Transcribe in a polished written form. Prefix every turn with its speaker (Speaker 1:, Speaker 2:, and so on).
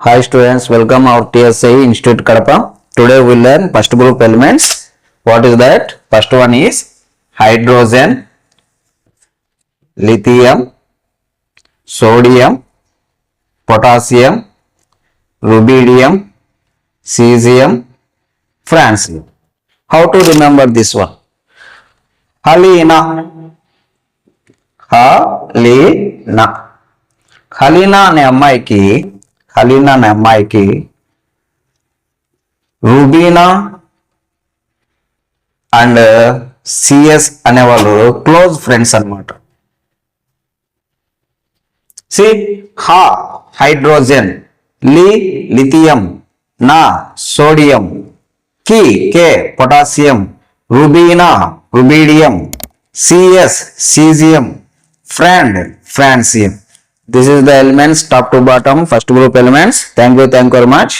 Speaker 1: Hi students, welcome our TSI Institute Kadapa. Today we will learn first group elements. What is that? First one is hydrogen, lithium, sodium, potassium, rubidium, cesium, francium. How to remember this one? Halina. Halina. Halina అనే అమ్మాయికి Rubina and CS అనేవాళ్ళు close friends అన్నమాట. C హా hydrogen, lithium, నా sodium, K potassium, rubidium, CS caesium, francium. This is the elements top to bottom first group elements. Thank you very much.